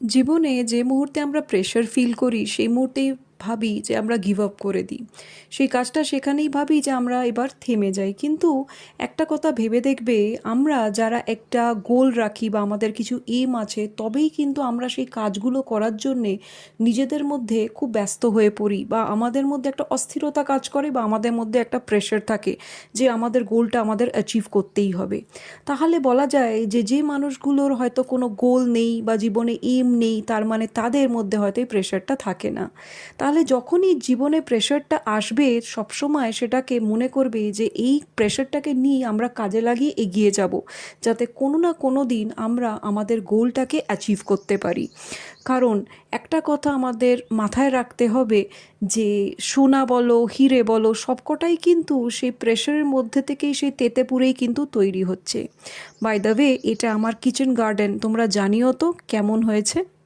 জীবনে যে মুহূর্তে আমরা প্রেশার ফিল করি সেই মুহূর্তেই ভাবি যে আমরা গিভ আপ করে দিই। সেই কাজটা সেখানেই ভাবি যে আমরা এবার থেমে যাই। কিন্তু একটা কথা ভেবে দেখবে, আমরা যারা একটা গোল রাখি বা আমাদের কিছু এম আছে, তবেই কিন্তু আমরা সেই কাজগুলো করার জন্যে নিজেদের মধ্যে খুব ব্যস্ত হয়ে পড়ি, বা আমাদের মধ্যে একটা অস্থিরতা কাজ করে, বা আমাদের মধ্যে একটা প্রেশার থাকে যে আমাদের গোলটা আমাদের অ্যাচিভ করতেই হবে। তাহলে বলা যায় যে যে মানুষগুলোর হয়তো কোনো গোল নেই বা জীবনে এম নেই, তার মানে তাদের মধ্যে হয়তো এই প্রেশারটা থাকে না। তাহলে যখনই জীবনে প্রেশারটা আসবে, সবসময় সেটাকে মনে করবে যে এই প্রেশারটাকে নিয়ে আমরা কাজে লাগিয়ে এগিয়ে যাব, যাতে কোনো না কোনো দিন আমরা আমাদের গোলটাকে অ্যাচিভ করতে পারি। কারণ একটা কথা আমাদের মাথায় রাখতে হবে যে সোনা বলো, হিরে বলো, সবকটাই কিন্তু সেই প্রেশারের মধ্যে থেকেই, সেই তেতেপুরেই কিন্তু তৈরি হচ্ছে। বাই দ্য ওয়ে, এটা আমার কিচেন গার্ডেন, তোমরা জানিও তো কেমন হয়েছে।